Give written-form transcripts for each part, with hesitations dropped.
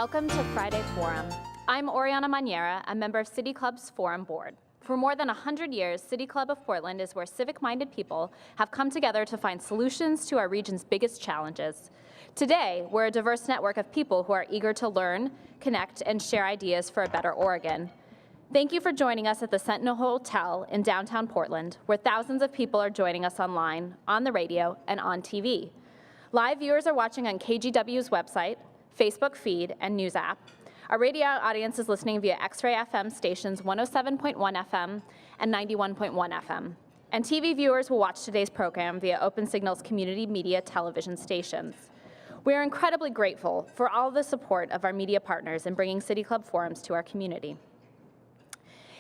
Welcome to Friday Forum. I'm Oriana Maniera, a member of City Club's Forum Board. For more than 100 years, City Club of Portland is where civic-minded people have come together to find solutions to our region's biggest challenges. Today, we're a diverse network of people who are eager to learn, connect, and share ideas for a better Oregon. Thank you for joining us at the Sentinel Hotel in downtown Portland, where thousands of people are joining us online, on the radio, and on TV. Live viewers are watching on KGW's website, Facebook feed, and news app. Our radio audience is listening via X-Ray FM stations 107.1 FM and 91.1 FM. And TV viewers will watch today's program via Open Signal's community media television stations. We are incredibly grateful for all the support of our media partners in bringing City Club forums to our community.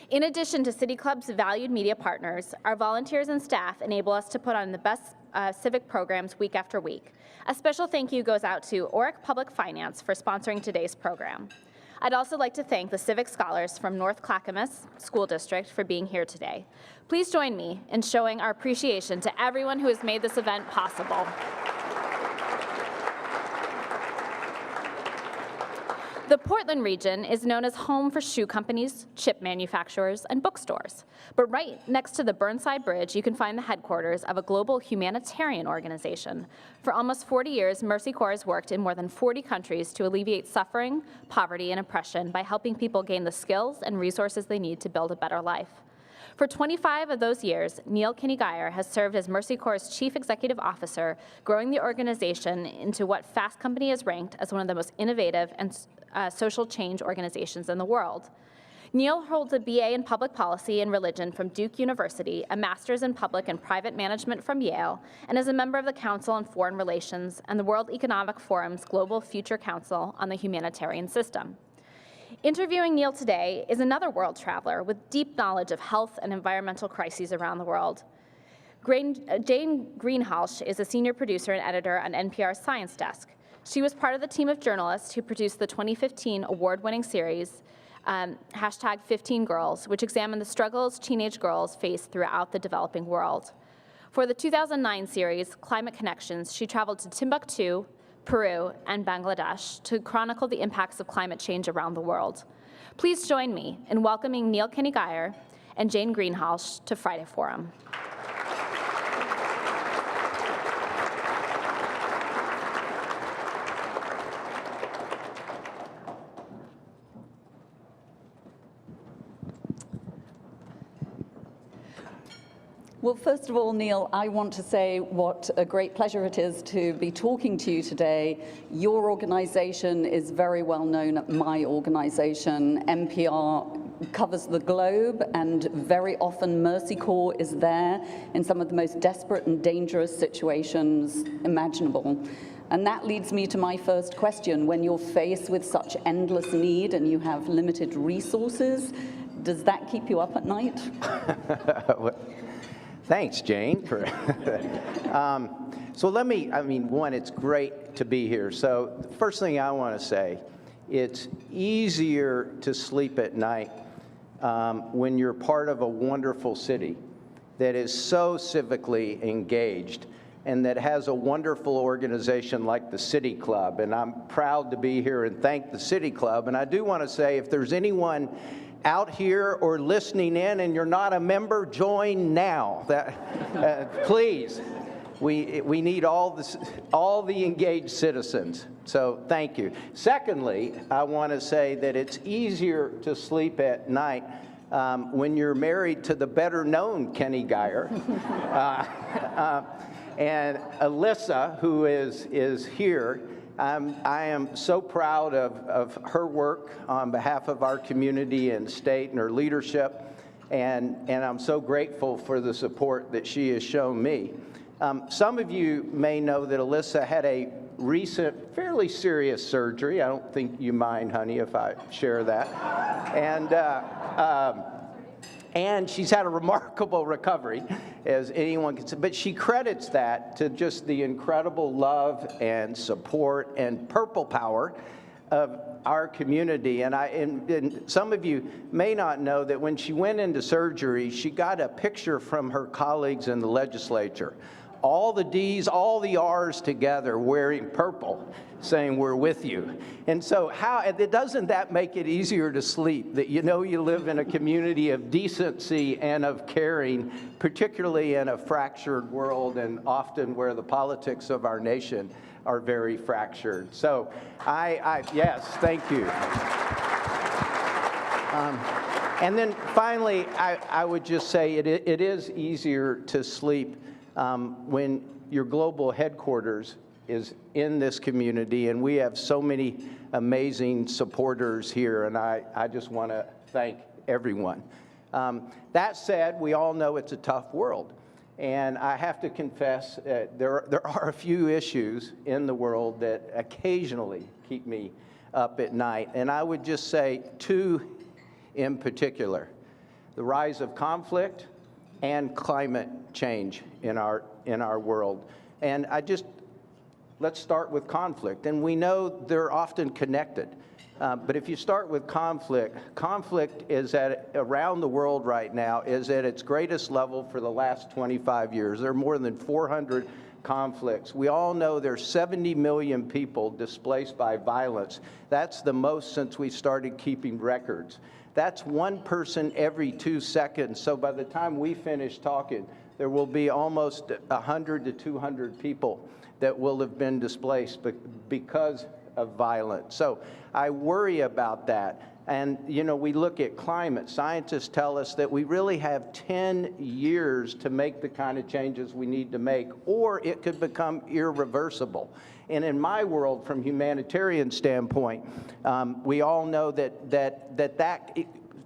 In addition to City Club's valued media partners, our volunteers and staff enable us to put on the best civic programs week after week. A special thank you goes out to Oric Public Finance for sponsoring today's program. I'd also like to thank the civic scholars from North Clackamas School District for being here today. Please join me in showing our appreciation to everyone who has made this event possible. The Portland region is known as home for shoe companies, chip manufacturers, and bookstores. But right next to the Burnside Bridge, you can find the headquarters of a global humanitarian organization. For almost 40 years, Mercy Corps has worked in more than 40 countries to alleviate suffering, poverty, and oppression by helping people gain the skills and resources they need to build a better life. For 25 of those years, Neal Keny-Guyer has served as Mercy Corps' Chief Executive Officer, growing the organization into what Fast Company has ranked as one of the most innovative and social change organizations in the world. Neal holds a BA in Public Policy and Religion from Duke University, a Master's in Public and Private Management from Yale, and is a member of the Council on Foreign Relations and the World Economic Forum's Global Future Council on the Humanitarian System. Interviewing Neal today is another world traveler with deep knowledge of health and environmental crises around the world. Jane Greenhalgh is a senior producer and editor on NPR's Science Desk. She was part of the team of journalists who produced the 2015 award-winning series, #15Girls, which examined the struggles teenage girls face throughout the developing world. For the 2009 series, Climate Connections, she traveled to Timbuktu, Peru, and Bangladesh to chronicle the impacts of climate change around the world. Please join me in welcoming Neal Keny-Guyer and Jane Greenhalgh to Friday Forum. Well, first of all, Neal, I want to say what a great pleasure it is to be talking to you today. Your organization is very well known at my organization. NPR covers the globe, and very often Mercy Corps is there in some of the most desperate and dangerous situations imaginable. And that leads me to my first question. When you're faced with such endless need and you have limited resources, does that keep you up at night? Thanks, Jane. So one, it's great to be here. So the first thing I want to say, it's easier to sleep at night when you're part of a wonderful city that is so civically engaged and that has a wonderful organization like the City Club. And I'm proud to be here and thank the City Club. And I do want to say, if there's anyone out here or listening in and you're not a member, join now. Please. We need all the engaged citizens. So thank you. Secondly, I want to say that it's easier to sleep at night when you're married to the better known Keny-Guyer. And Alyssa, who is here, I am so proud of her work on behalf of our community and state and her leadership, and I'm so grateful for the support that she has shown me. Some of you may know that Alyssa had a recent, fairly serious surgery. I don't think you mind, honey, if I share that. And she's had a remarkable recovery, as anyone can say. But she credits that to just the incredible love and support and purple power of our community. And some of you may not know that when she went into surgery, she got a picture from her colleagues in the legislature. all the D's, all the R's together, wearing purple, saying we're with you. And so doesn't that make it easier to sleep, that you know you live in a community of decency and of caring, particularly in a fractured world and often where the politics of our nation are very fractured. So yes, thank you. And then finally, I would just say it is easier to sleep when your global headquarters is in this community, and we have so many amazing supporters here, and I just want to thank everyone. That said, we all know it's a tough world, and I have to confess there are a few issues in the world that occasionally keep me up at night, and I would just say two in particular: the rise of conflict and climate change in our world. And let's start with conflict. And we know they're often connected. But if you start with conflict is around the world right now is at its greatest level for the last 25 years. There are more than 400 conflicts. We all know there's 70 million people displaced by violence. That's the most since we started keeping records. That's one person every 2 seconds. So by the time we finish talking, there will be almost 100 to 200 people that will have been displaced because of violence. So I worry about that. And, you know, we look at climate. Scientists tell us that we really have 10 years to make the kind of changes we need to make, or it could become irreversible. And in my world, from humanitarian standpoint, we all know that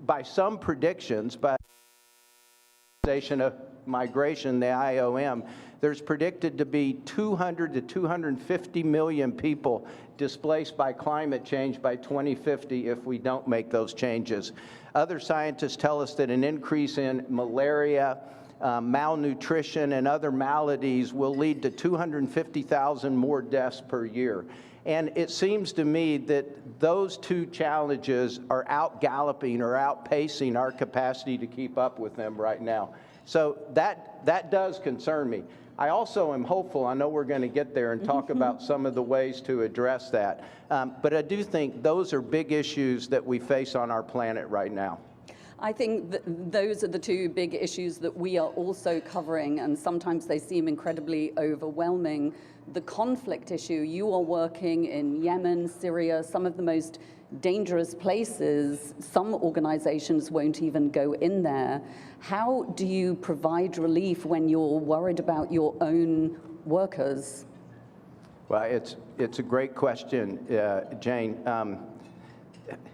by some predictions, by the Organization of Migration, the IOM, there's predicted to be 200 to 250 million people displaced by climate change by 2050 if we don't make those changes. Other scientists tell us that an increase in malaria, malnutrition, and other maladies will lead to 250,000 more deaths per year. And it seems to me that those two challenges are out-galloping or outpacing our capacity to keep up with them right now. So that does concern me. I also am hopeful. I know we're going to get there and talk about some of the ways to address that. But I do think those are big issues that we face on our planet right now. I think those are the two big issues that we are also covering, and sometimes they seem incredibly overwhelming. The conflict issue, you are working in Yemen, Syria, some of the most dangerous places. Some organizations won't even go in there. How do you provide relief when you're worried about your own workers? Well, it's a great question, Jane.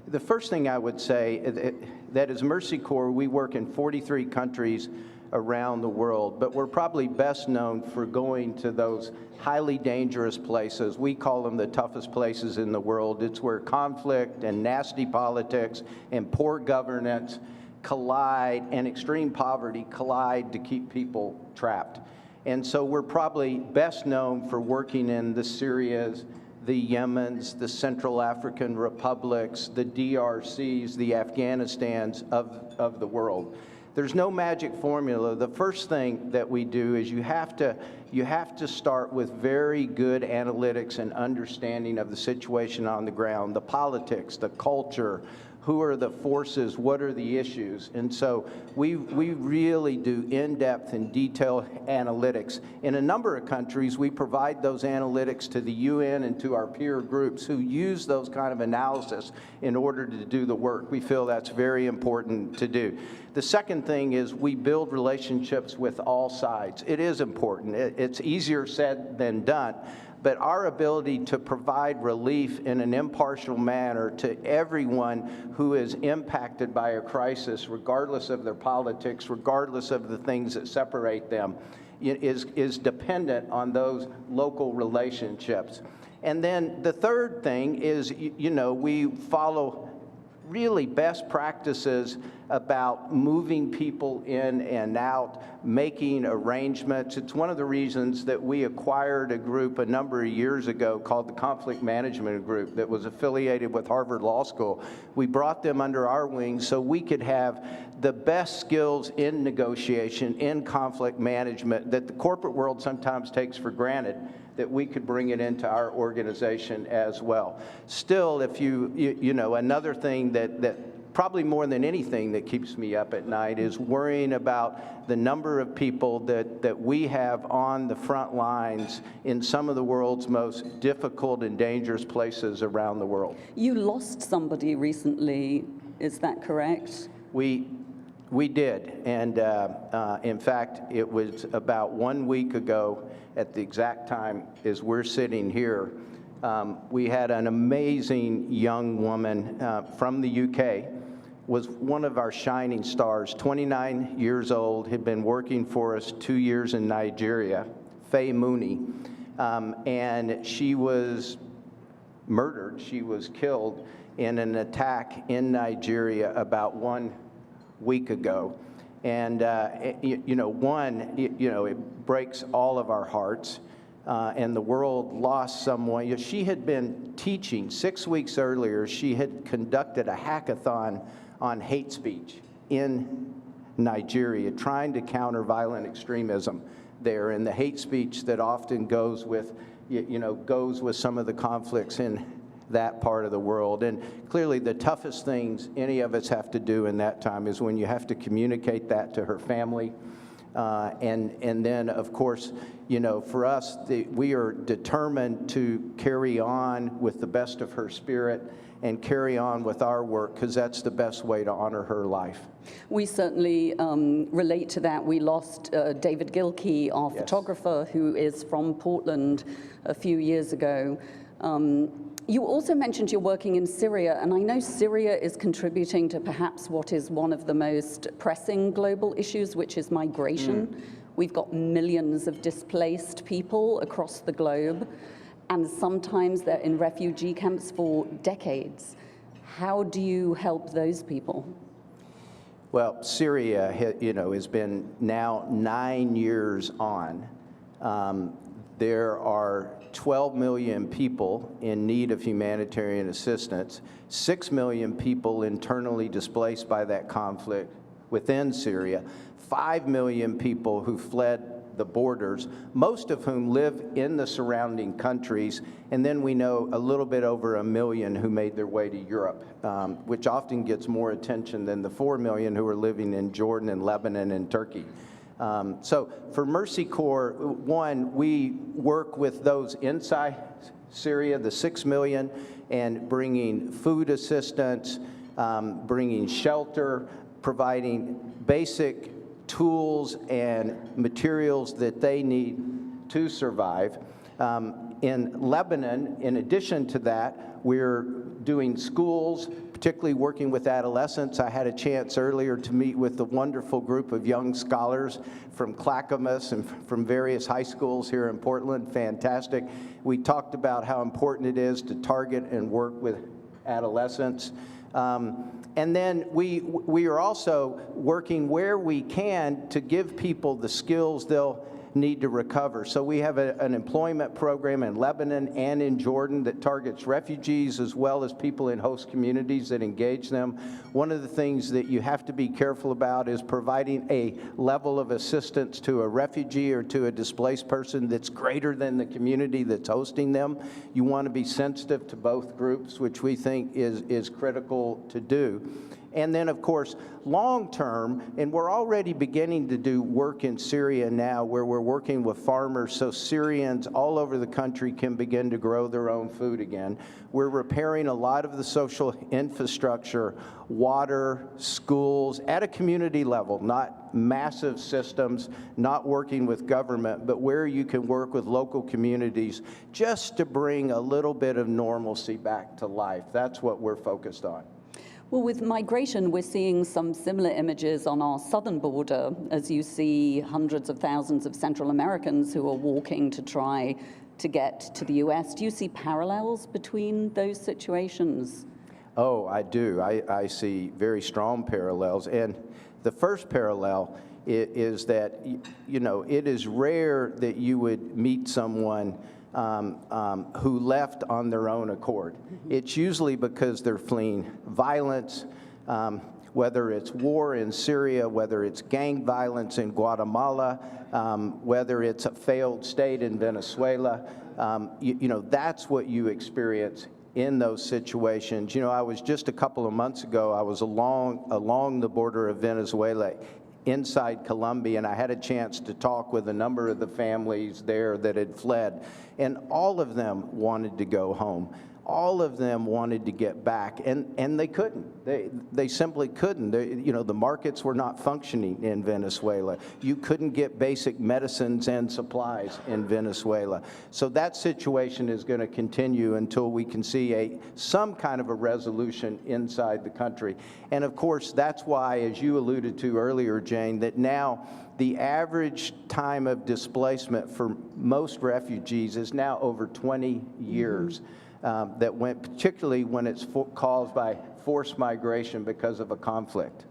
The first thing I would say, that as Mercy Corps, we work in 43 countries around the world, but we're probably best known for going to those highly dangerous places. We call them the toughest places in the world. It's where conflict and nasty politics and poor governance collide, and extreme poverty collide to keep people trapped. And so we're probably best known for working in the Syrias, the Yemens, the Central African republics, the DRCs, the Afghanistans of the world. There's no magic formula. The first thing that we do is you have to start with very good analytics and understanding of the situation on the ground, the politics, the culture, who are the forces, what are the issues. And so we really do in-depth and detailed analytics. In a number of countries, we provide those analytics to the UN and to our peer groups who use those kind of analysis in order to do the work. We feel that's very important to do. The second thing is we build relationships with all sides. It is important. It's easier said than done. But our ability to provide relief in an impartial manner to everyone who is impacted by a crisis, regardless of their politics, regardless of the things that separate them, is dependent on those local relationships. And then the third thing is, we follow really best practices about moving people in and out, making arrangements. It's one of the reasons that we acquired a group a number of years ago called the Conflict Management Group that was affiliated with Harvard Law School. We brought them under our wing so we could have the best skills in negotiation, in conflict management that the corporate world sometimes takes for granted, that we could bring it into our organization as well. Still, if you know, another thing that probably more than anything that keeps me up at night is worrying about the number of people that we have on the front lines in some of the world's most difficult and dangerous places around the world. You lost somebody recently, is that correct? We did, and in fact, it was about 1 week ago at the exact time as we're sitting here. We had an amazing young woman from the UK, was one of our shining stars, 29 years old, had been working for us 2 years in Nigeria, Faye Mooney, and she was murdered, she was killed in an attack in Nigeria about 1 week ago. And, you know, it breaks all of our hearts. And the world lost someone. She had been teaching 6 weeks earlier. She had conducted a hackathon on hate speech in Nigeria, trying to counter violent extremism there, and the hate speech that often goes with, you know, goes with some of the conflicts in that part of the world. And clearly the toughest things any of us have to do in that time is when you have to communicate that to her family. And then, of course, you know, for us, we are determined to carry on with the best of her spirit and carry on with our work, because that's the best way to honor her life. We certainly relate to that. We lost David Gilkey, our photographer, who is from Portland a few years ago. You also mentioned you're working in Syria, and I know Syria is contributing to perhaps what is one of the most pressing global issues, which is migration. We've got millions of displaced people across the globe, and sometimes they're in refugee camps for decades. How do you help those people? Well, Syria, you know, has been now 9 years on. There are 12 million people in need of humanitarian assistance, 6 million people internally displaced by that conflict within Syria, 5 million people who fled the borders, most of whom live in the surrounding countries, and then we know a little bit over 1 million who made their way to Europe, which often gets more attention than the 4 million who are living in Jordan and Lebanon and Turkey. So for Mercy Corps, one, we work with those inside Syria, the 6 million, and bringing food assistance, bringing shelter, providing basic tools and materials that they need to survive. In Lebanon, in addition to that, we're doing schools, particularly working with adolescents. I had a chance earlier to meet with a wonderful group of young scholars from Clackamas and from various high schools here in Portland. Fantastic. We talked about how important it is to target and work with adolescents. And then we are also working where we can to give people the skills they'll need to recover. So we have an employment program in Lebanon and in Jordan that targets refugees as well as people in host communities that engage them. One of the things that you have to be careful about is providing a level of assistance to a refugee or to a displaced person that's greater than the community that's hosting them. You want to be sensitive to both groups, which we think is critical to do. And then, of course, long-term, and we're already beginning to do work in Syria now where we're working with farmers so Syrians all over the country can begin to grow their own food again. We're repairing a lot of the social infrastructure, water, schools, at a community level, not massive systems, not working with government, but where you can work with local communities just to bring a little bit of normalcy back to life. That's what we're focused on. Well, with migration, we're seeing some similar images on our southern border, as you see hundreds of thousands of Central Americans who are walking to try to get to the US. Do you see parallels between those situations? Oh, I do. I see very strong parallels. And the first parallel is that, you know, it is rare that you would meet someone who left on their own accord. It's usually because they're fleeing violence, whether it's war in Syria, whether it's gang violence in Guatemala, whether it's a failed state in Venezuela. You know, that's what you experience in those situations. You know, I was just a couple of months ago, I was along the border of Venezuela inside Colombia, and I had a chance to talk with a number of the families there that had fled, and all of them wanted to go home. All of them wanted to get back, and they couldn't. They simply couldn't. You know, the markets were not functioning in Venezuela. You couldn't get basic medicines and supplies in Venezuela. So that situation is going to continue until we can see some kind of a resolution inside the country. And of course, that's why, as you alluded to earlier, Jane, that now the average time of displacement for most refugees is now over 20 years. That went, particularly when it's caused by forced migration because of a conflict.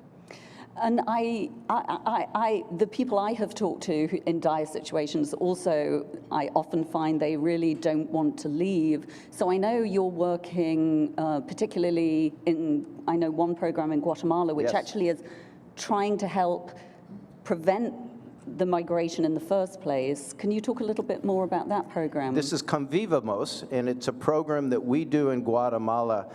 And the people I have talked to in dire situations also, I often find they really don't want to leave. So I know you're working particularly in, I know one program in Guatemala, which Yes. actually is trying to help prevent the migration in the first place. Can you talk a little bit more about that program? This is Convivamos, and it's a program that we do in Guatemala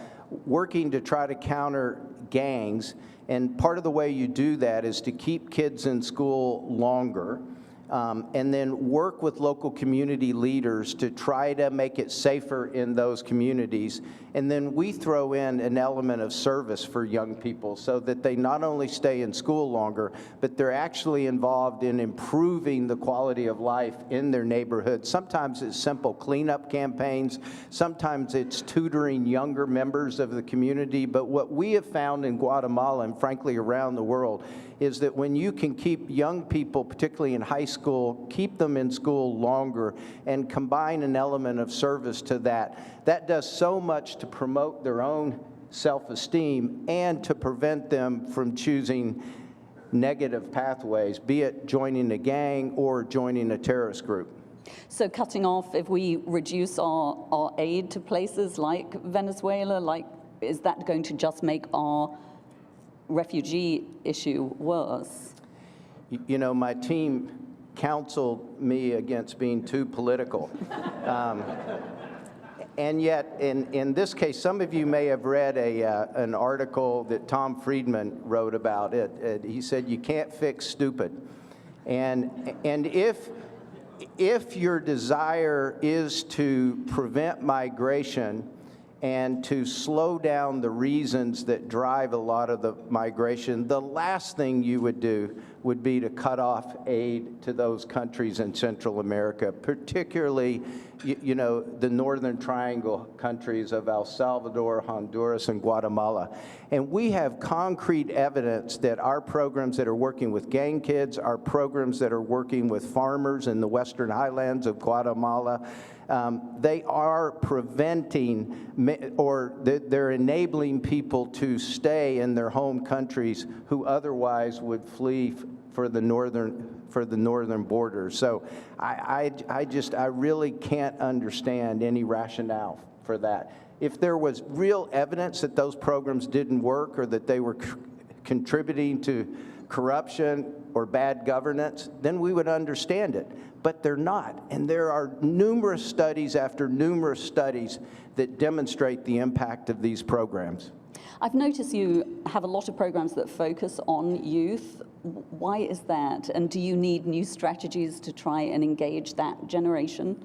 working to try to counter gangs. And part of the way you do that is to keep kids in school longer, and then work with local community leaders to try to make it safer in those communities. And then we throw in an element of service for young people so that they not only stay in school longer, but they're actually involved in improving the quality of life in their neighborhood. Sometimes it's simple cleanup campaigns. Sometimes it's tutoring younger members of the community. But what we have found in Guatemala, and frankly around the world, is that when you can keep young people, particularly in high school, keep them in school longer and combine an element of service to that, that does so much to promote their own self-esteem and to prevent them from choosing negative pathways, be it joining a gang or joining a terrorist group. So cutting off, if we reduce our aid to places like Venezuela, is that going to just make our refugee issue worse? You know, my team counseled me against being too political. And yet, in this case, some of you may have read an article that Tom Friedman wrote about it. He said, "You can't fix stupid." And if your desire is to prevent migration and to slow down the reasons that drive a lot of the migration, the last thing you would do would be to cut off aid to those countries in Central America, particularly, you know, the Northern Triangle countries of El Salvador, Honduras, and Guatemala. And we have concrete evidence that our programs that are working with gang kids, our programs that are working with farmers in the Western Highlands of Guatemala, they are preventing or they're enabling people to stay in their home countries who otherwise would flee for the northern border. So I really can't understand any rationale for that. If there was real evidence that those programs didn't work or that they were contributing to corruption or bad governance, then we would understand it. But they're not. And there are numerous studies after numerous studies that demonstrate the impact of these programs. I've noticed you have a lot of programs that focus on youth. Why is that? And do you need new strategies to try and engage that generation?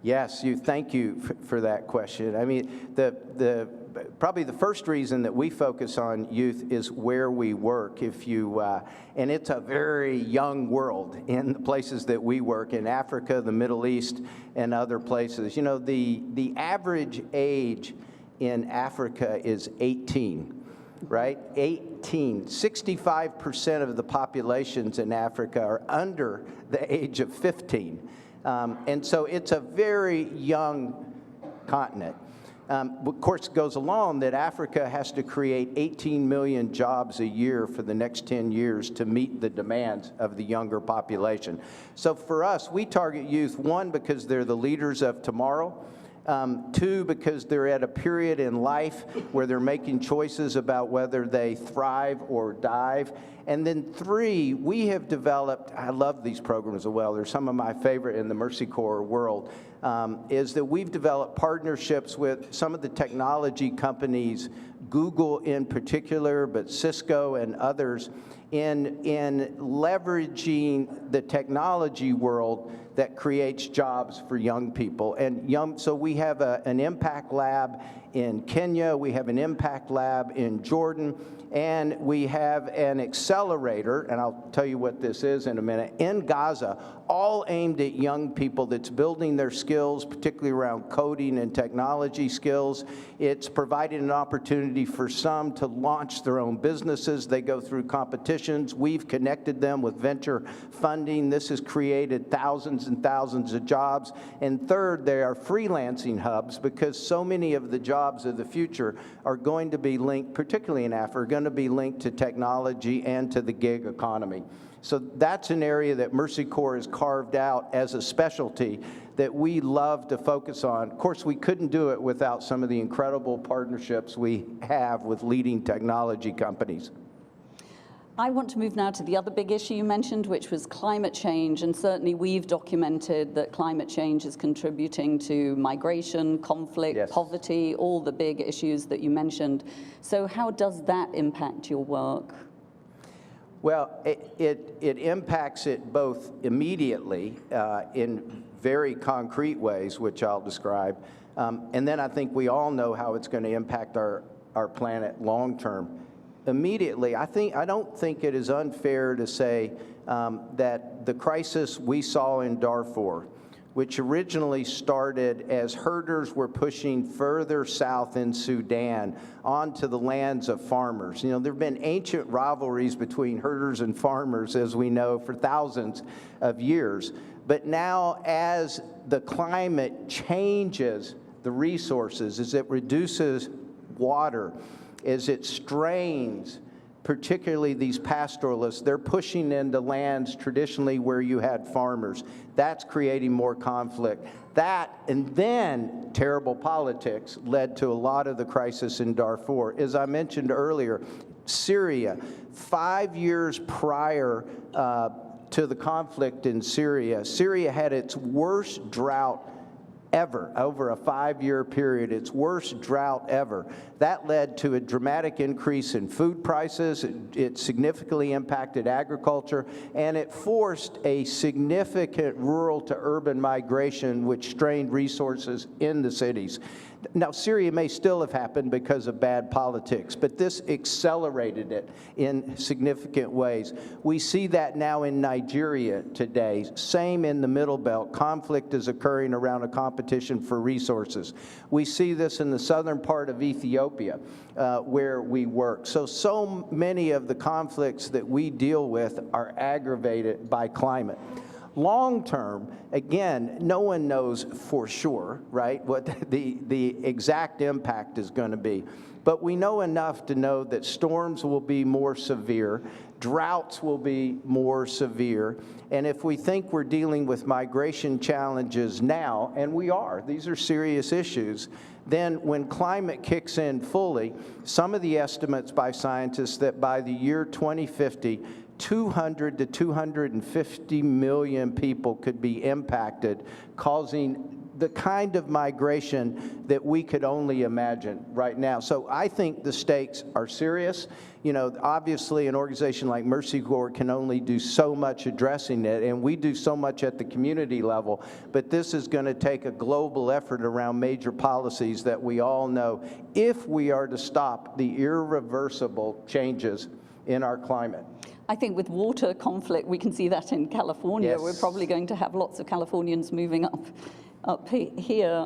Yes, thank you for that question. I mean, probably the first reason that we focus on youth is where we work. And it's a very young world in the places that we work, in Africa, the Middle East, and other places. You know, the average age in Africa is 18, right? 18. 65% of the populations in Africa are under the age of 15. And so it's a very young continent. Of course, it goes along that Africa has to create 18 million jobs a year for the next 10 years to meet the demands of the younger population. So for us, we target youth, one, because they're the leaders of tomorrow, two, because they're at a period in life where they're making choices about whether they thrive or dive. And then three, we have developed, I love these programs as well, they're some of my favorite in the Mercy Corps world, is that we've developed partnerships with some of the technology companies, Google in particular, but Cisco and others, in leveraging the technology world that creates jobs for young people. And so we have an impact lab in Kenya, we have an impact lab in Jordan, and we have an accelerator, and I'll tell you what this is in a minute, in Gaza, all aimed at young people that's building their skills, particularly around coding and technology skills. It's providing an opportunity for some to launch their own businesses. They go through competitions. We've connected them with venture funding. This has created thousands and thousands of jobs. And third, they are freelancing hubs, because so many of the jobs of the future are going to be linked, particularly in Africa, are going to be linked to technology and to the gig economy. So that's an area that Mercy Corps has carved out as a specialty that we love to focus on. Of course, we couldn't do it without some of the incredible partnerships we have with leading technology companies. I want to move now to the other big issue you mentioned, which was climate change. And certainly we've documented that climate change is contributing to migration, conflict, yes, poverty, all the big issues that you mentioned. So how does that impact your work? Well, it impacts it both immediately in very concrete ways, which I'll describe, and then I think we all know how it's going to impact our planet long term. Immediately, I don't think it is unfair to say that the crisis we saw in Darfur, which originally started as herders were pushing further south in Sudan onto the lands of farmers. You know, there have been ancient rivalries between herders and farmers, as we know, for thousands of years. But now, as the climate changes the resources, as it reduces water, as it strains, particularly these pastoralists, they're pushing into lands traditionally where you had farmers. That's creating more conflict. That, and then terrible politics, led to a lot of the crisis in Darfur. As I mentioned earlier, Syria, 5 years prior to the conflict in Syria, Syria had its worst drought ever, over a 5-year period, its worst drought ever. That led to a dramatic increase in food prices. It significantly impacted agriculture, and it forced a significant rural to urban migration, which strained resources in the cities. Now, Syria may still have happened because of bad politics, but this accelerated it in significant ways. We see that now in Nigeria today. Same in the Middle Belt. Conflict is occurring around a competition for resources. We see this in the southern part of Ethiopia, where we work. So many of the conflicts that we deal with are aggravated by climate. Long term, again, no one knows for sure, right, what the exact impact is going to be. But we know enough to know that storms will be more severe, droughts will be more severe, and if we think we're dealing with migration challenges now, and we are, these are serious issues, then when climate kicks in fully, some of the estimates by scientists that by the year 2050, 200 to 250 million people could be impacted, causing the kind of migration that we could only imagine right now. So I think the stakes are serious. You know, obviously an organization like Mercy Corps can only do so much addressing it, and we do so much at the community level, but this is going to take a global effort around major policies that we all know if we are to stop the irreversible changes in our climate. I think with water conflict, we can see that in California. Yes. We're probably going to have lots of Californians moving up here.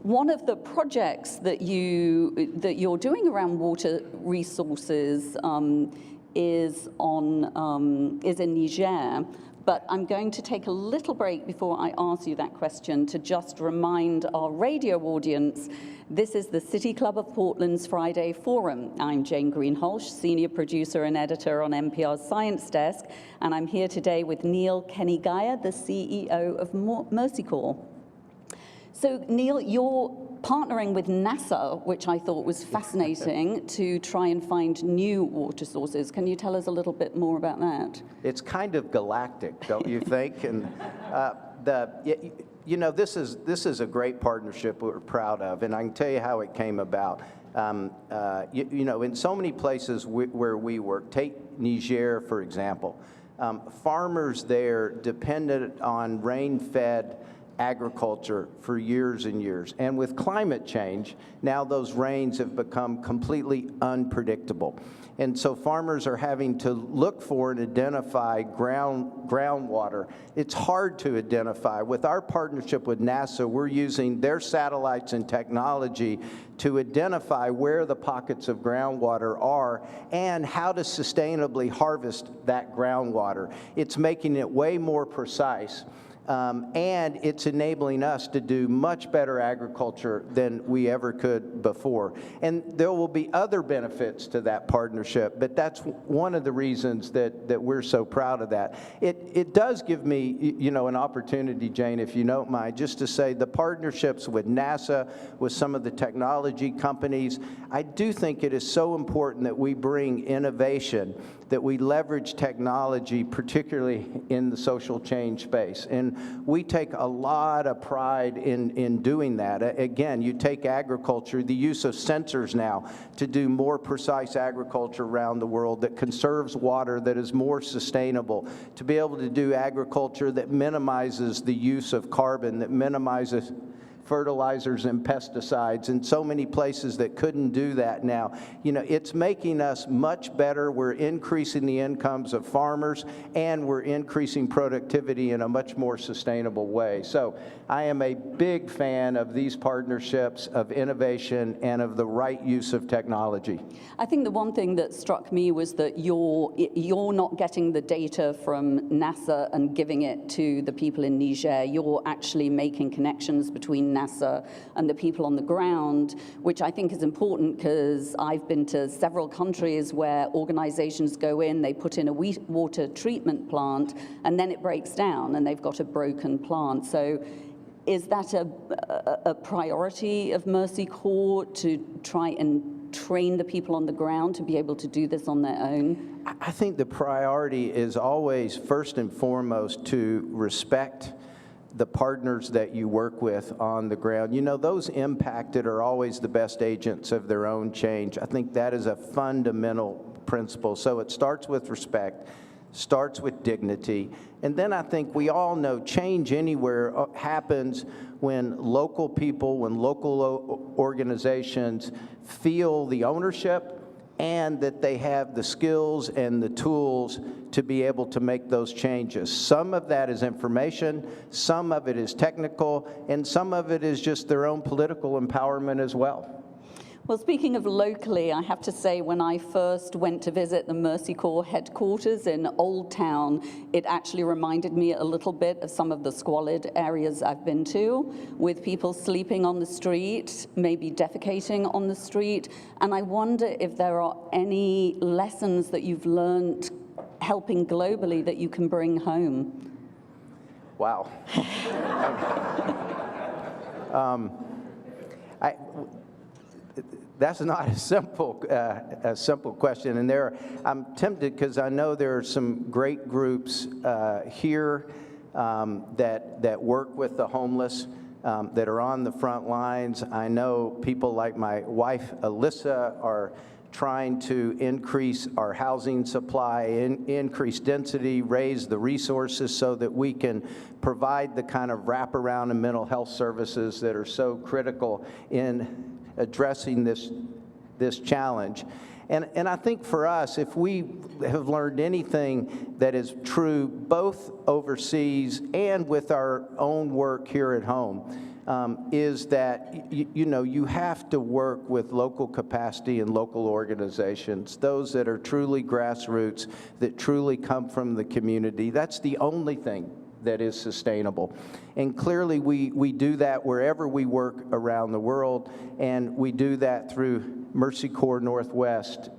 One of the projects that you're doing around water resources is in Niger. But I'm going to take a little break before I ask you that question to just remind our radio audience, this is the City Club of Portland's Friday Forum. I'm Jane Greenhalgh, senior producer and editor on NPR's Science Desk, and I'm here today with Neal Keny-Guyer, the CEO of Mercy Corps. So, Neal, you're partnering with NASA, which I thought was fascinating, to try and find new water sources. Can you tell us a little bit more about that? It's kind of galactic, don't you think? And this is a great partnership we're proud of, and I can tell you how it came about. In so many places where we work, take Niger, for example, farmers there depended on rain-fed agriculture for years and years. And with climate change, now those rains have become completely unpredictable. And so farmers are having to look for and identify groundwater. It's hard to identify. With our partnership with NASA, we're using their satellites and technology to identify where the pockets of groundwater are and how to sustainably harvest that groundwater. It's making it way more precise. And it's enabling us to do much better agriculture than we ever could before. And there will be other benefits to that partnership, but that's one of the reasons that we're so proud of that. It does give me, an opportunity, Jane, if you don't mind, just to say the partnerships with NASA, with some of the technology companies, I do think it is so important that we bring innovation, that we leverage technology, particularly in the social change space. And we take a lot of pride in doing that. Again, you take agriculture, the use of sensors now to do more precise agriculture around the world that conserves water, that is more sustainable, to be able to do agriculture that minimizes the use of carbon, that minimizes fertilizers and pesticides, in so many places that couldn't do that now. It's making us much better. We're increasing the incomes of farmers, and we're increasing productivity in a much more sustainable way. So I am a big fan of these partnerships, of innovation, and of the right use of technology. I think the one thing that struck me was that you're not getting the data from NASA and giving it to the people in Niger. You're actually making connections between NASA and the people on the ground, which I think is important because I've been to several countries where organizations go in, they put in a water treatment plant, and then it breaks down and they've got a broken plant. So is that a priority of Mercy Corps to try and train the people on the ground to be able to do this on their own? I think the priority is always, first and foremost, to respect the partners that you work with on the ground. Those impacted are always the best agents of their own change. I think that is a fundamental principle. So it starts with respect, starts with dignity, and then I think we all know change anywhere happens when local people, when local organizations feel the ownership and that they have the skills and the tools to be able to make those changes. Some of that is information, some of it is technical, and some of it is just their own political empowerment as well. Well, speaking of locally, I have to say when I first went to visit the Mercy Corps headquarters in Old Town, it actually reminded me a little bit of some of the squalid areas I've been to, with people sleeping on the street, maybe defecating on the street. And I wonder if there are any lessons that you've learned helping globally that you can bring home. Wow. That's not a simple question, and I'm tempted because I know there are some great groups here that work with the homeless, that are on the front lines. I know people like my wife, Alyssa, are trying to increase our housing supply, increase density, raise the resources so that we can provide the kind of wraparound and mental health services that are so critical in addressing this challenge. And I think for us, if we have learned anything that is true both overseas and with our own work here at home, is that you have to work with local capacity and local organizations, those that are truly grassroots, that truly come from the community. That's the only thing that is sustainable. And clearly we do that wherever we work around the world, and we do that through Mercy Corps Northwest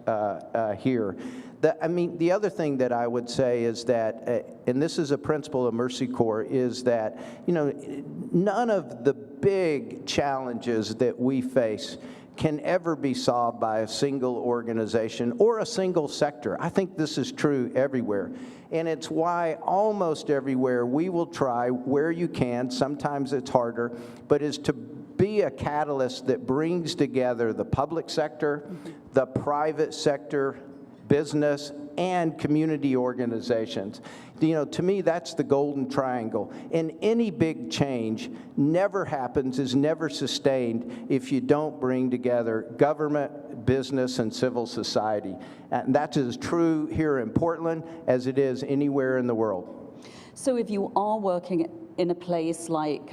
here. The other thing that I would say is that, and this is a principle of Mercy Corps, is that, none of the big challenges that we face can ever be solved by a single organization or a single sector. I think this is true everywhere. And it's why almost everywhere we will try, where you can, sometimes it's harder, but is to be a catalyst that brings together the public sector, the private sector, business, and community organizations. To me, that's the golden triangle. And any big change never happens, is never sustained if you don't bring together government, business, and civil society. And that's as true here in Portland as it is anywhere in the world. So if you are working in a place like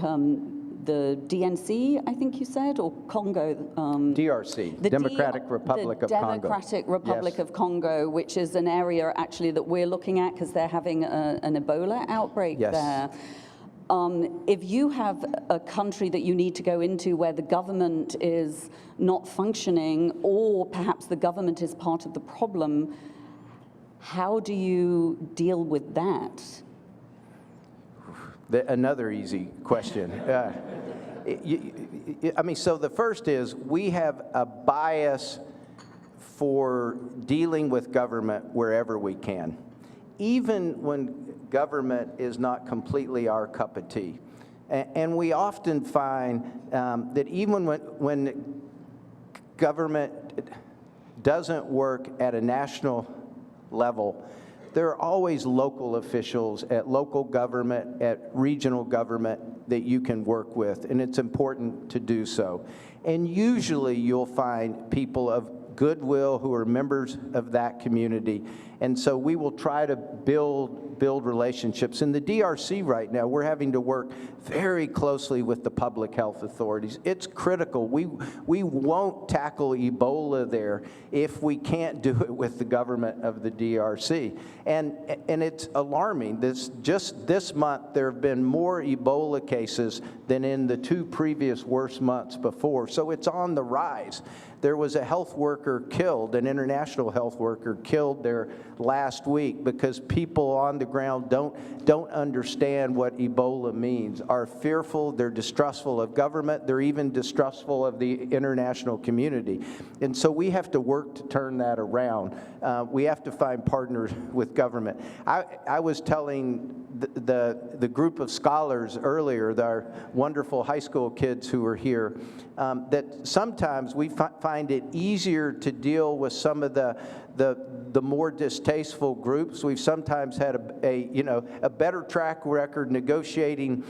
the DNC, I think you said, or Congo? DRC, Democratic Republic of Congo. Democratic Republic of Congo, which is an area actually that we're looking at because they're having an Ebola outbreak there. If you have a country that you need to go into where the government is not functioning, or perhaps the government is part of the problem, how do you deal with that? Another easy question. So the first is, we have a bias for dealing with government wherever we can, even when government is not completely our cup of tea. And we often find that even when government doesn't work at a national level, there are always local officials at local government, at regional government that you can work with, and it's important to do so. And usually you'll find people of goodwill who are members of that community. And so we will try to build relationships. In the DRC right now, we're having to work very closely with the public health authorities. It's critical. We won't tackle Ebola there if we can't do it with the government of the DRC. And it's alarming. Just this month, there have been more Ebola cases than in the 2 previous worst months before. So it's on the rise. There was a health worker killed, an international health worker killed there last week because people on the ground don't understand what Ebola means, are fearful, they're distrustful of government, they're even distrustful of the international community. And so we have to work to turn that around. We have to find partners with government. I was telling the group of scholars earlier, our wonderful high school kids who are here, that sometimes we find it easier to deal with some of the more distasteful groups. We've sometimes had a better track record negotiating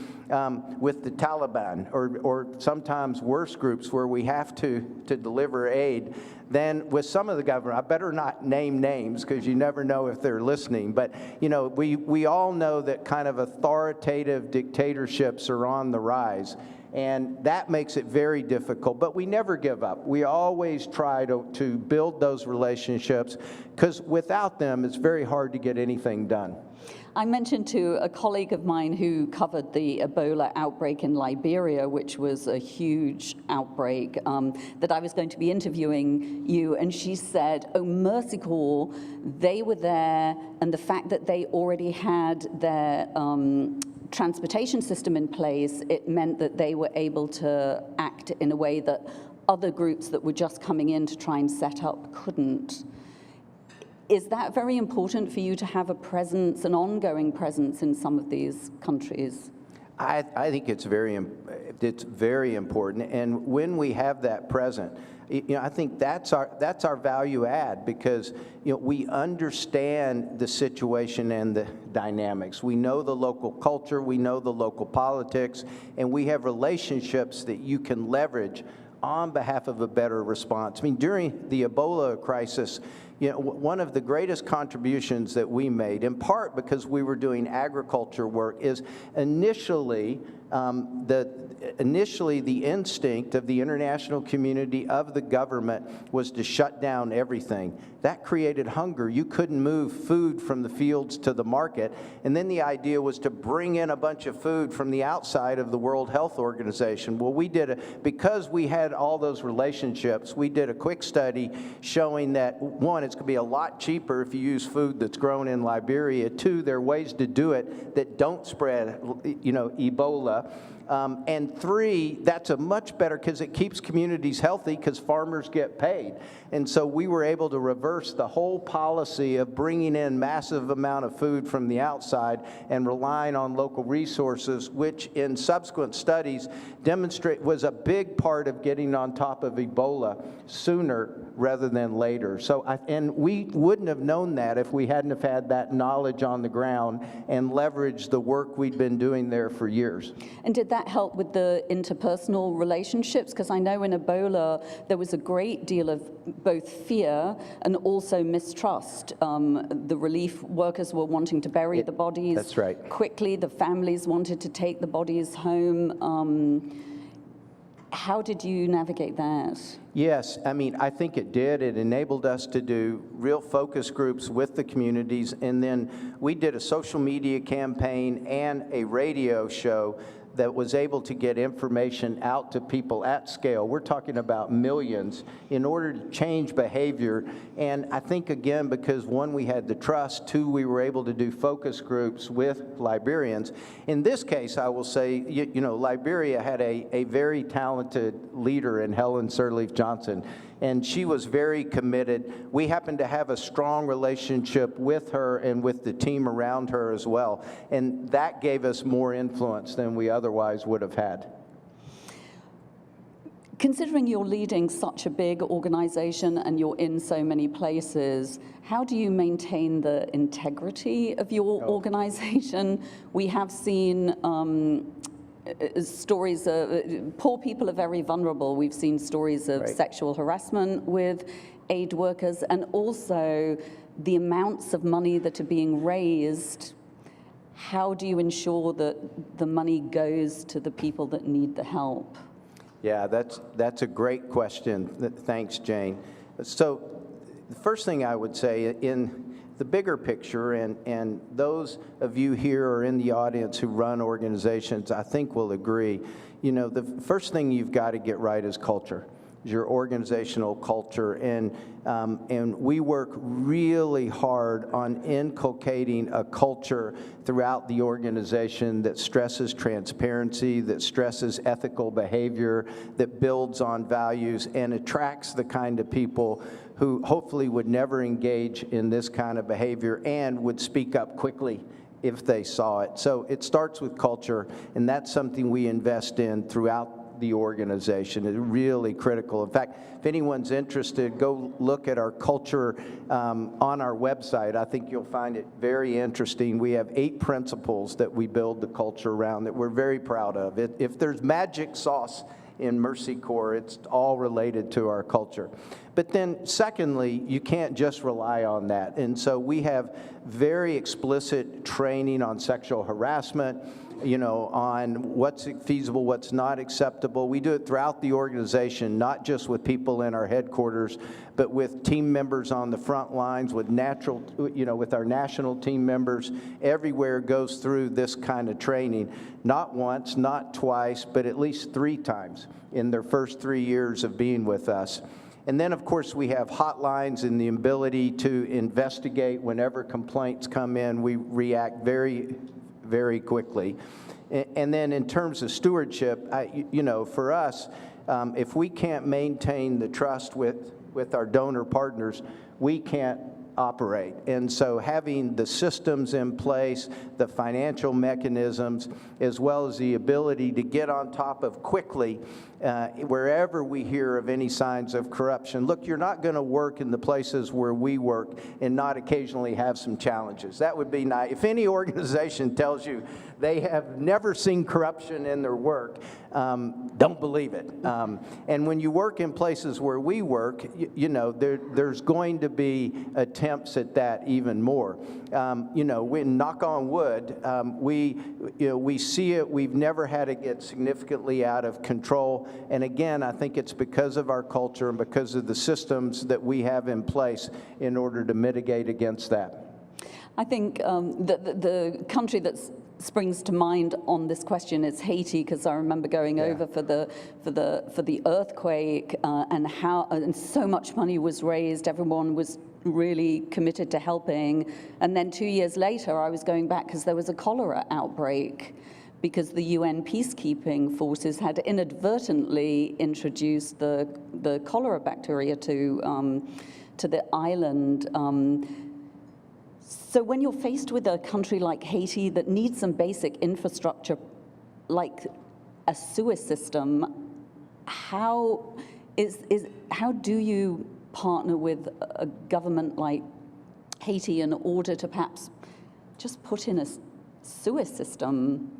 with the Taliban, or sometimes worse groups where we have to deliver aid, than with some of the government. I better not name names because you never know if they're listening. But we all know that kind of authoritative dictatorships are on the rise. And that makes it very difficult, but we never give up. We always try to build those relationships, because without them, it's very hard to get anything done. I mentioned to a colleague of mine who covered the Ebola outbreak in Liberia, which was a huge outbreak, that I was going to be interviewing you, and she said, oh, Mercy Corps, they were there, and the fact that they already had their transportation system in place, it meant that they were able to act in a way that other groups that were just coming in to try and set up couldn't. Is that very important for you to have a presence, an ongoing presence in some of these countries? I think it's very important, and when we have that present, I think that's our value add, because we understand the situation and the dynamics. We know the local culture, we know the local politics, and we have relationships that you can leverage on behalf of a better response. I mean, during the Ebola crisis, one of the greatest contributions that we made, in part because we were doing agriculture work, is initially the instinct of the international community, of the government, was to shut down everything. That created hunger. You couldn't move food from the fields to the market. And then the idea was to bring in a bunch of food from the outside of the World Health Organization. Well, because we had all those relationships, we did a quick study showing that, one, it's going to be a lot cheaper if you use food that's grown in Liberia. Two, there are ways to do it that don't spread, Ebola. And three, that's a much better, because it keeps communities healthy, because farmers get paid. And so we were able to reverse the whole policy of bringing in massive amount of food from the outside and relying on local resources, which in subsequent studies was a big part of getting on top of Ebola sooner rather than later. And we wouldn't have known that if we hadn't have had that knowledge on the ground and leveraged the work we'd been doing there for years. And did that help with the interpersonal relationships? Because I know in Ebola, there was a great deal of both fear and also mistrust. The relief workers were wanting to bury the bodies That's right. quickly. The families wanted to take the bodies home. How did you navigate that? Yes, I mean, I think it did. It enabled us to do real focus groups with the communities, and then we did a social media campaign and a radio show that was able to get information out to people at scale. We're talking about millions in order to change behavior. And I think, again, because one, we had the trust, two, we were able to do focus groups with Liberians. In this case, I will say, Liberia had a very talented leader in Helen Sirleaf Johnson, and she was very committed. We happened to have a strong relationship with her and with the team around her as well, and that gave us more influence than we otherwise would have had. Considering you're leading such a big organization and you're in so many places, how do you maintain the integrity of your organization? We have seen stories of poor people are very vulnerable. We've seen stories of sexual harassment with aid workers, and also the amounts of money that are being raised. How do you ensure that the money goes to the people that need the help? Yeah, that's a great question. Thanks, Jane. So the first thing I would say, in the bigger picture, and those of you here or in the audience who run organizations, I think will agree, the first thing you've got to get right is culture, your organizational culture. And we work really hard on inculcating a culture throughout the organization that stresses transparency, that stresses ethical behavior, that builds on values, and attracts the kind of people who hopefully would never engage in this kind of behavior and would speak up quickly if they saw it. So it starts with culture, and that's something we invest in throughout the organization. It's really critical. In fact, if anyone's interested, go look at our culture on our website. I think you'll find it very interesting. We have 8 principles that we build the culture around that we're very proud of. If there's magic sauce in Mercy Corps, it's all related to our culture. But then secondly, you can't just rely on that. And so we have very explicit training on sexual harassment, on what's feasible, what's not acceptable. We do it throughout the organization, not just with people in our headquarters, but with team members on the front lines, with with our national team members. Everywhere goes through this kind of training, not once, not twice, but at least 3 times in their first 3 years of being with us. And then, of course, we have hotlines and the ability to investigate whenever complaints come in. We react very, very quickly. And then in terms of stewardship, for us, if we can't maintain the trust with our donor partners, we can't operate. And so having the systems in place, the financial mechanisms, as well as the ability to get on top of quickly wherever we hear of any signs of corruption. Look, you're not going to work in the places where we work and not occasionally have some challenges. That would be nice. If any organization tells you they have never seen corruption in their work, don't believe it. And when you work in places where we work, you know, there's going to be attempts at that even more. You know, knock on wood, we see it. We've never had it get significantly out of control. And again, I think it's because of our culture and because of the systems that we have in place in order to mitigate against that. I think the country that springs to mind on this question is Haiti, because I remember going over for the earthquake and so much money was raised. Everyone was really committed to helping. And then 2 years later, I was going back because there was a cholera outbreak, because the UN peacekeeping forces had inadvertently introduced the cholera bacteria to the island. So when you're faced with a country like Haiti that needs some basic infrastructure, like a sewer system, how do you partner with a government like Haiti in order to perhaps just put in a sewer system?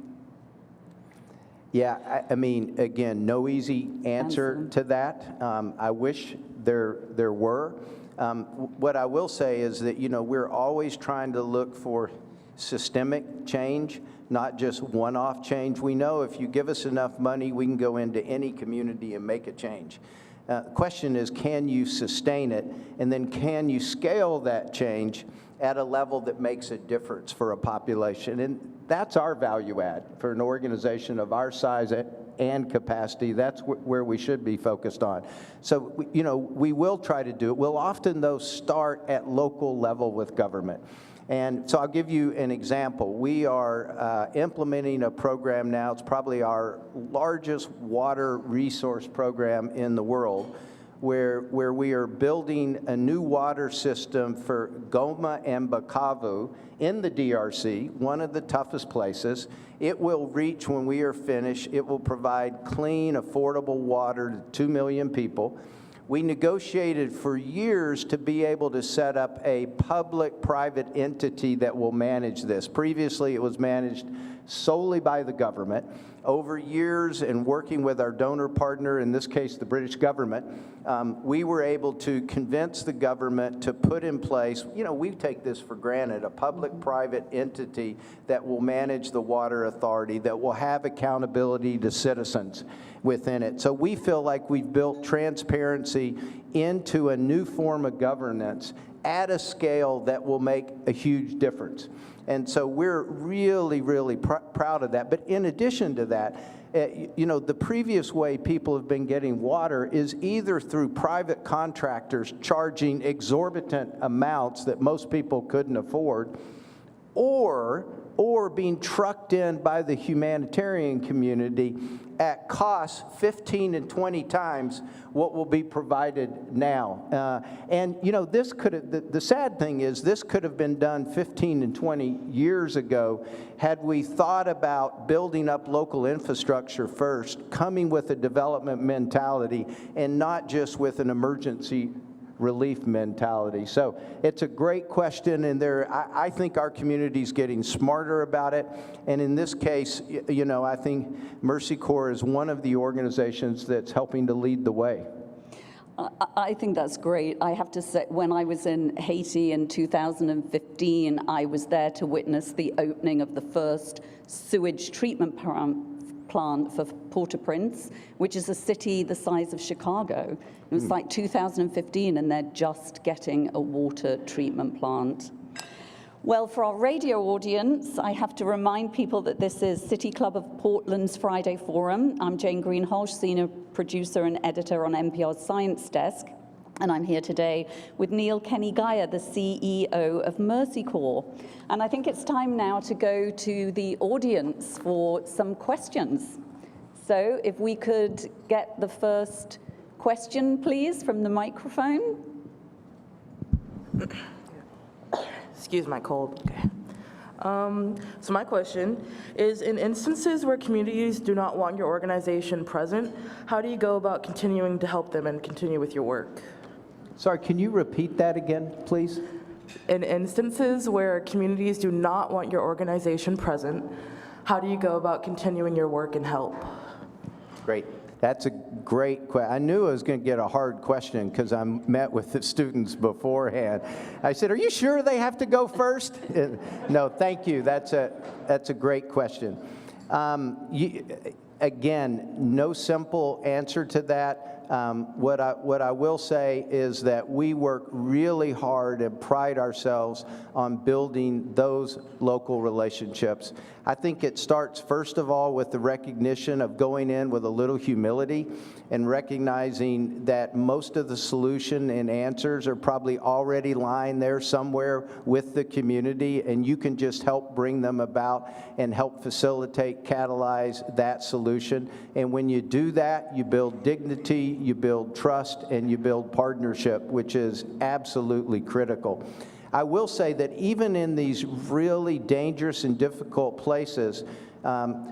Yeah, I mean, again, no easy answer to that. I wish there were. What I will say is that, you know, we're always trying to look for systemic change, not just one-off change. We know if you give us enough money, we can go into any community and make a change. The question is, can you sustain it? And then can you scale that change at a level that makes a difference for a population? And that's our value add for an organization of our size and capacity. That's where we should be focused on. So, you know, we will try to do it. We'll often, though, start at local level with government. And so I'll give you an example. We are implementing a program now. It's probably our largest water resource program in the world, where we are building a new water system for Goma and Bukavu in the DRC, one of the toughest places. It will reach, when we are finished, it will provide clean, affordable water to 2 million people. We negotiated for years to be able to set up a public-private entity that will manage this. Previously, it was managed solely by the government. Over years, and working with our donor partner, in this case the British government, we were able to convince the government to put in place, you know, we take this for granted, a public-private entity that will manage the water authority, that will have accountability to citizens within it. So we feel like we've built transparency into a new form of governance at a scale that will make a huge difference. And so we're really, really proud of that. But in addition to that, you know, the previous way people have been getting water is either through private contractors charging exorbitant amounts that most people couldn't afford, or being trucked in by the humanitarian community at costs 15 and 20 times what will be provided now. And, you know, this could have, the sad thing is this could have been done 15 and 20 years ago had we thought about building up local infrastructure first, coming with a development mentality, and not just with an emergency relief mentality. So it's a great question, and I think our community is getting smarter about it. And in this case, you know, I think Mercy Corps is one of the organizations that's helping to lead the way. I think that's great. I have to say, when I was in Haiti in 2015, I was there to witness the opening of the first sewage treatment plant for Port-au-Prince, which is a city the size of Chicago. It was like 2015, and they're just getting a water treatment plant. Well, for our radio audience, I have to remind people that this is City Club of Portland's Friday Forum. I'm Jane Greenhalgh, senior producer and editor on NPR's Science Desk, and I'm here today with Neal Keny-Guyer, the CEO of Mercy Corps. And I think it's time now to go to the audience for some questions. So if we could get the first question, please, from the microphone. Excuse my cold. Okay. So my question is, in instances where communities do not want your organization present, how do you go about continuing to help them and continue with your work? Sorry, can you repeat that again, please? In instances where communities do not want your organization present, how do you go about continuing your work and help? Great. That's a great question. I knew I was going to get a hard question because I met with the students beforehand. I said, "Are you sure they have to go first?" No, thank you. That's a great question. Again, no simple answer to that. What I will say is that we work really hard and pride ourselves on building those local relationships. I think it starts, first of all, with the recognition of going in with a little humility and recognizing that most of the solution and answers are probably already lying there somewhere with the community, and you can just help bring them about and help facilitate, catalyze that solution. And when you do that, you build dignity, you build trust, and you build partnership, which is absolutely critical. I will say that even in these really dangerous and difficult places,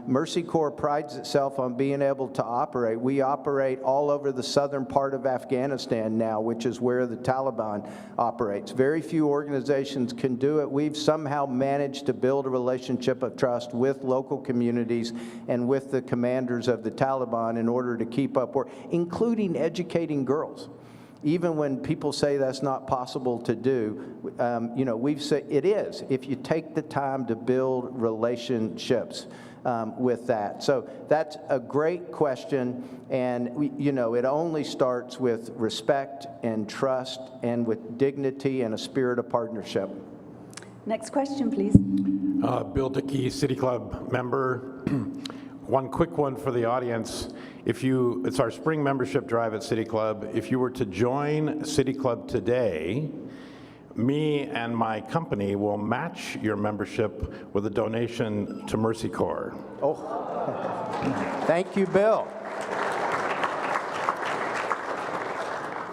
Mercy Corps prides itself on being able to operate. We operate all over the southern part of Afghanistan now, which is where the Taliban operates. Very few organizations can do it. We've somehow managed to build a relationship of trust with local communities and with the commanders of the Taliban in order to keep up work, including educating girls. Even when people say that's not possible to do, we've said it is if you take the time to build relationships with that. So that's a great question, and it only starts with respect and trust and with dignity and a spirit of partnership. Next question, please. Bill Dickey, City Club member. One quick one for the audience. It's our spring membership drive at City Club. If you were to join City Club today, me and my company will match your membership with a donation to Mercy Corps. Oh, thank you, Bill.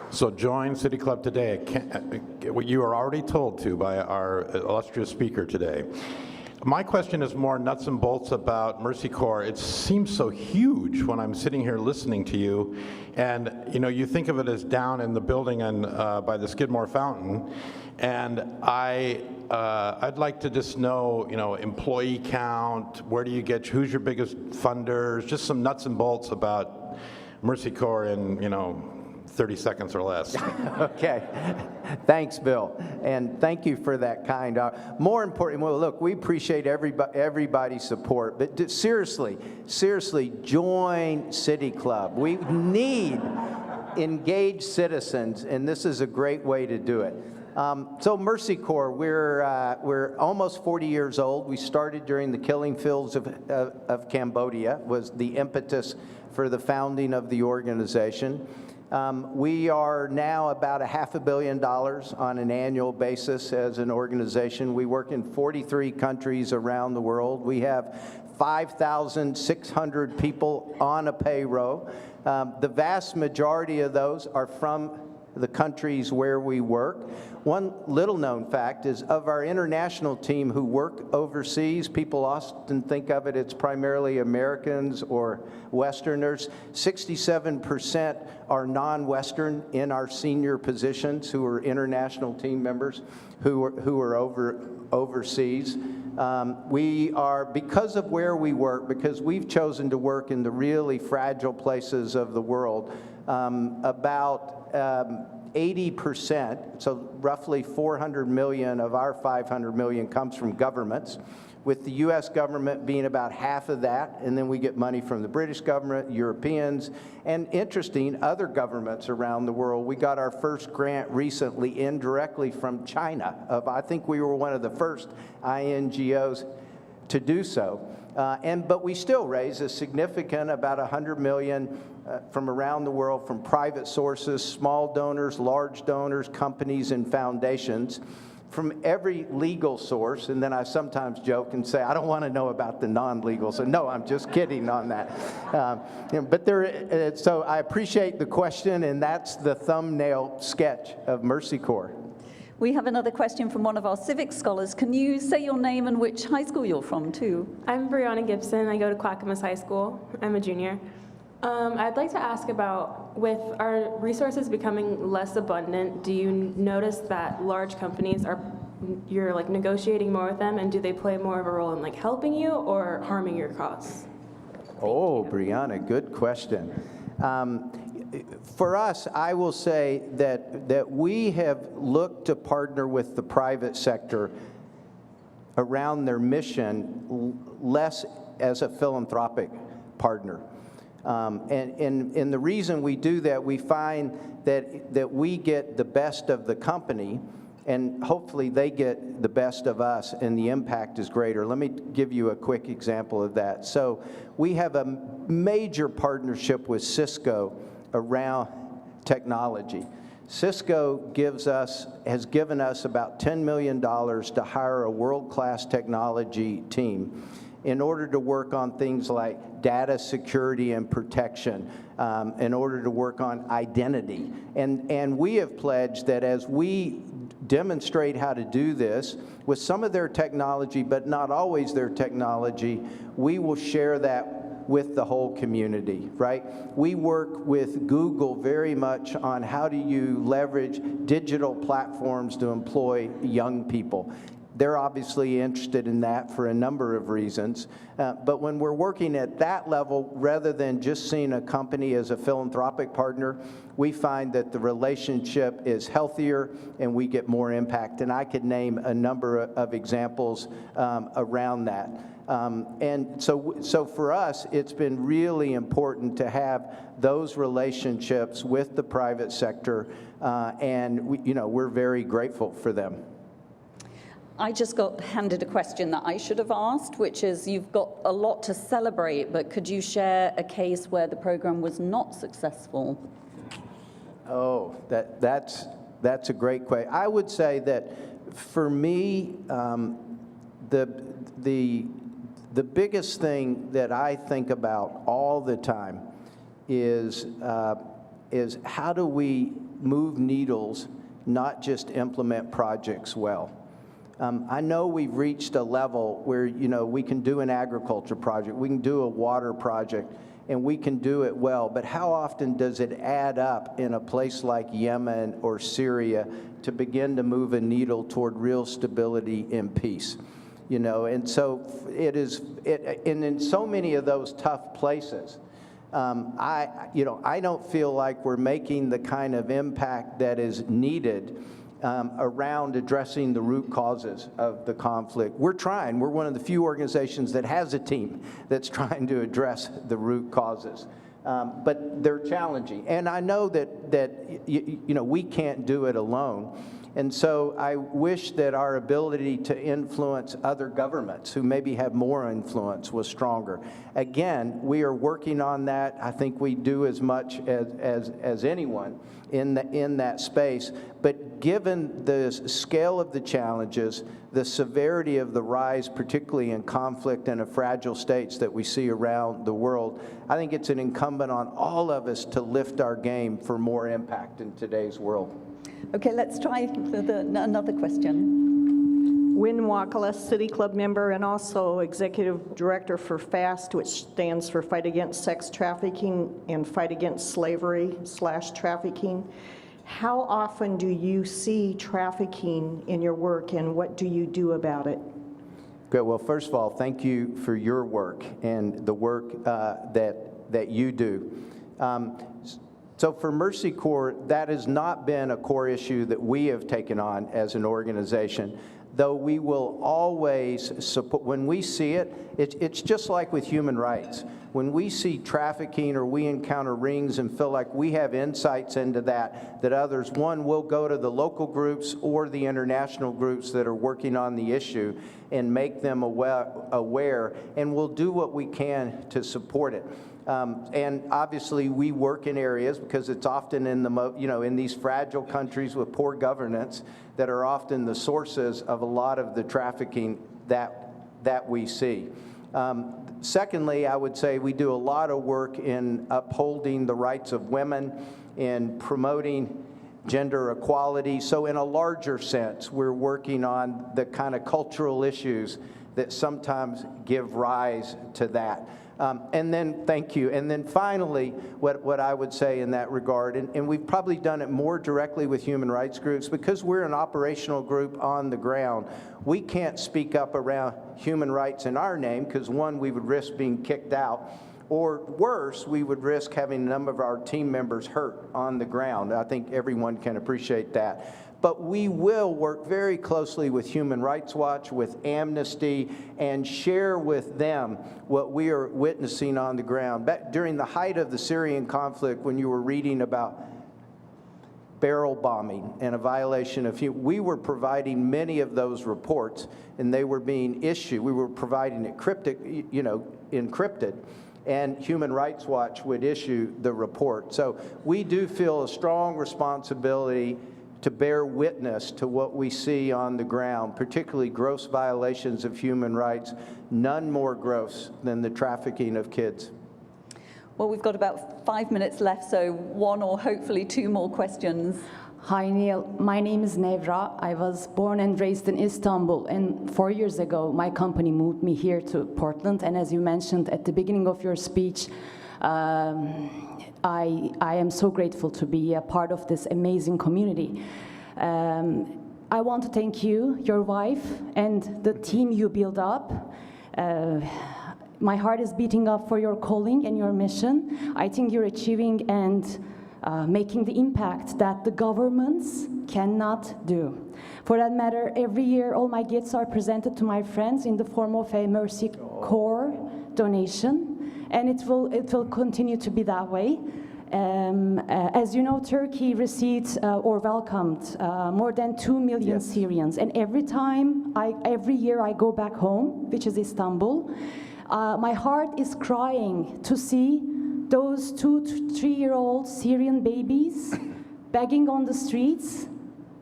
So join City Club today. You are already told to by our illustrious speaker today. My question is more nuts and bolts about Mercy Corps. It seems so huge when I'm sitting here listening to you, and you think of it as down in the building and by the Skidmore Fountain, and I'd like to just know, employee count, where do you get, who's your biggest funders, just some nuts and bolts about Mercy Corps in 30 seconds or less. Okay. Thanks, Bill. And thank you for that kind. More important, well, look, we appreciate everybody's support, but seriously, join City Club. We need engaged citizens, and this is a great way to do it. So Mercy Corps, we're almost 40 years old. We started during the killing fields of Cambodia, was the impetus for the founding of the organization. We are now about $500 million on an annual basis as an organization. We work in 43 countries around the world. We have 5,600 people on a payroll. The vast majority of those are from the countries where we work. One little known fact is of our international team who work overseas, people often think of it, it's primarily Americans or Westerners. 67% are non-Western in our senior positions who are international team members who are overseas. We are, because of where we work, because we've chosen to work in the really fragile places of the world, about 80%, so roughly 400 million of our 500 million comes from governments, with the U.S. government being about half of that, and then we get money from the British government, Europeans, and interesting, other governments around the world. We got our first grant recently indirectly from China. I think we were one of the first INGOs to do so. But we still raise a significant, about 100 million from around the world from private sources, small donors, large donors, companies, and foundations, from every legal source. And then I sometimes joke and say, I don't want to know about the non-legal. So no, I'm just kidding on that. So I appreciate the question, and that's the thumbnail sketch of Mercy Corps. We have another question from one of our civics scholars. Can you say your name and which high school you're from, too? I'm Brianna Gibson. I go to Clackamas High School. I'm a junior. I'd like to ask about, with our resources becoming less abundant, do you notice that large companies you're like negotiating more with them, and do they play more of a role in like helping you or harming your cause? Oh, Brianna, good question. For us, I will say that we have looked to partner with the private sector around their mission less as a philanthropic partner. And the reason we do that, we find that we get the best of the company, and hopefully they get the best of us, and the impact is greater. Let me give you a quick example of that. So we have a major partnership with Cisco around technology. Cisco has given us about $10 million to hire a world-class technology team in order to work on things like data security and protection, in order to work on identity. And we have pledged that as we demonstrate how to do this with some of their technology, but not always their technology, we will share that with the whole community, right? We work with Google very much on how do you leverage digital platforms to employ young people. They're obviously interested in that for a number of reasons. But when we're working at that level, rather than just seeing a company as a philanthropic partner, we find that the relationship is healthier and we get more impact. And I could name a number of examples around that. And so for us, it's been really important to have those relationships with the private sector, and we're very grateful for them. I just got handed a question that I should have asked, which is, you've got a lot to celebrate, but could you share a case where the program was not successful? Oh, that's a great question. I would say that for me, the biggest thing that I think about all the time is how do we move needles, not just implement projects well. I know we've reached a level where, we can do an agriculture project, we can do a water project, and we can do it well, but how often does it add up in a place like Yemen or Syria to begin to move a needle toward real stability and peace? And so and in so many of those tough places, I don't feel like we're making the kind of impact that is needed around addressing the root causes of the conflict. We're trying. We're one of the few organizations that has a team that's trying to address the root causes. But they're challenging. And I know that we can't do it alone. And so I wish that our ability to influence other governments who maybe have more influence was stronger. Again, we are working on that. I think we do as much as anyone in that space. But given the scale of the challenges, the severity of the rise, particularly in conflict and of fragile states that we see around the world, I think it's an incumbent on all of us to lift our game for more impact in today's world. Okay, let's try another question. Wynn Wakala, City Club member and also Executive Director for FAST, which stands for Fight Against Sex Trafficking and Fight Against Slavery/Trafficking. How often do you see trafficking in your work, and what do you do about it? Good. Well, first of all, thank you for your work and the work that you do. So for Mercy Corps, that has not been a core issue that we have taken on as an organization, though we will always support. When we see it, it's just like with human rights. When we see trafficking or we encounter rings and feel like we have insights into that others, one, will go to the local groups or the international groups that are working on the issue and make them aware, and we'll do what we can to support it. And obviously, we work in areas, because it's often in these fragile countries with poor governance that are often the sources of a lot of the trafficking that we see. Secondly, I would say we do a lot of work in upholding the rights of women, in promoting gender equality. So in a larger sense, we're working on the kind of cultural issues that sometimes give rise to that. And then, thank you. And then finally, what I would say in that regard, and we've probably done it more directly with human rights groups, because we're an operational group on the ground, we can't speak up around human rights in our name, because one, we would risk being kicked out, or worse, we would risk having a number of our team members hurt on the ground. I think everyone can appreciate that. But we will work very closely with Human Rights Watch, with Amnesty, and share with them what we are witnessing on the ground. Back during the height of the Syrian conflict, when you were reading about barrel bombing and a violation of we were providing many of those reports, and they were being issued. We were providing it encrypted, and Human Rights Watch would issue the report. So we do feel a strong responsibility to bear witness to what we see on the ground, particularly gross violations of human rights, none more gross than the trafficking of kids. Well, we've got about 5 minutes left, so one or hopefully two more questions. Hi, Neal. My name is Nevra. I was born and raised in Istanbul, and 4 years ago, my company moved me here to Portland, and as you mentioned at the beginning of your speech, I am so grateful to be a part of this amazing community. I want to thank you, your wife, and the team you build up. My heart is beating up for your calling and your mission. I think you're achieving and making the impact that the governments cannot do. For that matter, every year all my gifts are presented to my friends in the form of a Mercy Corps donation, and it will continue to be that way. As you know, Turkey received or welcomed more than 2 million Syrians, and every year I go back home, which is Istanbul, my heart is crying to see those 2- to 3-year-old Syrian babies begging on the streets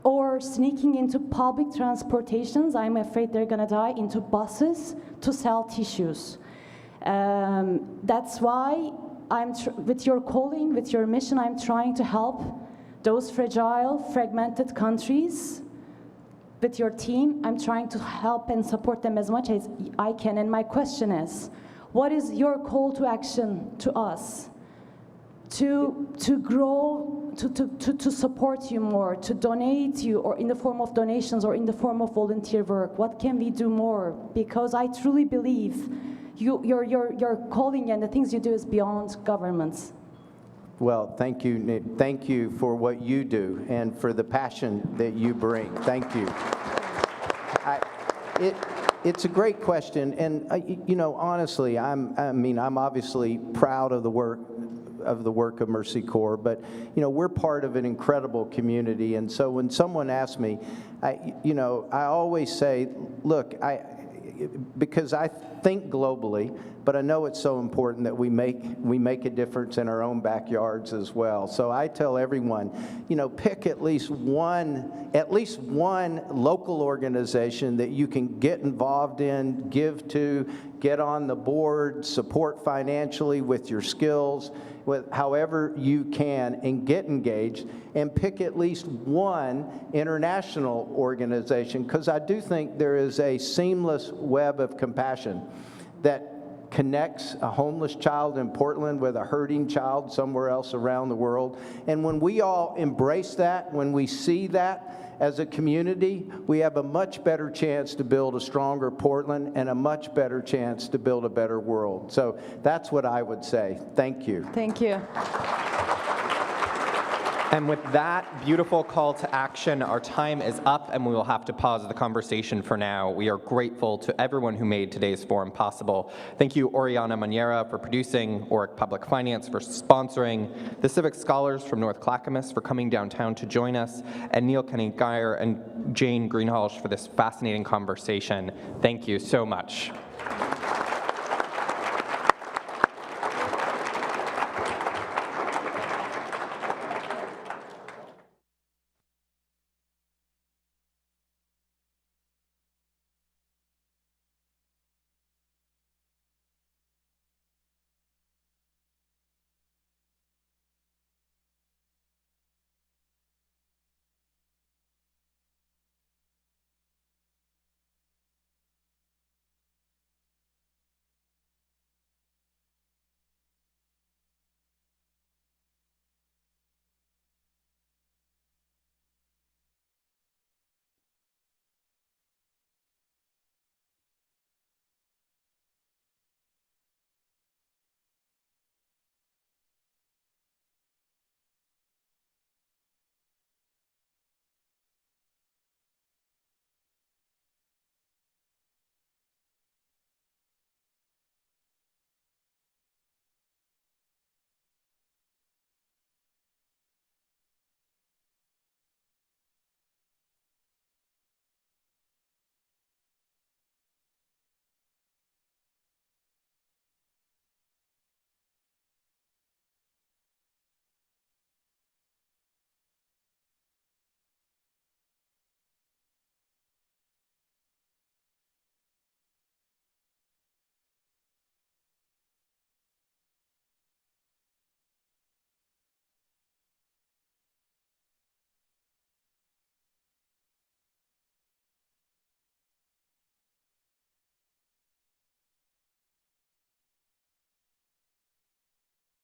or sneaking into public transportations. I'm afraid they're gonna die, into buses to sell tissues. That's why with your calling, with your mission, I'm trying to help those fragile, fragmented countries. With your team, I'm trying to help and support them as much as I can. And my question is, what is your call to action to us to grow, to support you more, to donate you, or in the form of donations or in the form of volunteer work? What can we do more? Because I truly believe your calling and the things you do is beyond governments. Well, thank you, Nick. Thank you for what you do and for the passion that you bring. Thank you. It's a great question, and honestly, I'm obviously proud of the work of Mercy Corps, but we're part of an incredible community, and so when someone asks me, I always say, look, because I think globally, but I know it's so important that we make a difference in our own backyards as well. So I tell everyone, pick at least one local organization that you can get involved in, give to, get on the board, support financially with your skills, with however you can, and get engaged, and pick at least one international organization, because I do think there is a seamless web of compassion that connects a homeless child in Portland with a hurting child somewhere else around the world. And when we all embrace that, when we see that as a community, we have a much better chance to build a stronger Portland and a much better chance to build a better world. So that's what I would say. Thank you. Thank you. And with that beautiful call to action, our time is up and we will have to pause the conversation for now. We are grateful to everyone who made today's forum possible. Thank you, Oriana Maniera, for producing, Orrick Public Finance for sponsoring, the Civic Scholars from North Clackamas for coming downtown to join us, and Neal Keny-Guyer and Jane Greenhalgh for this fascinating conversation. Thank you so much.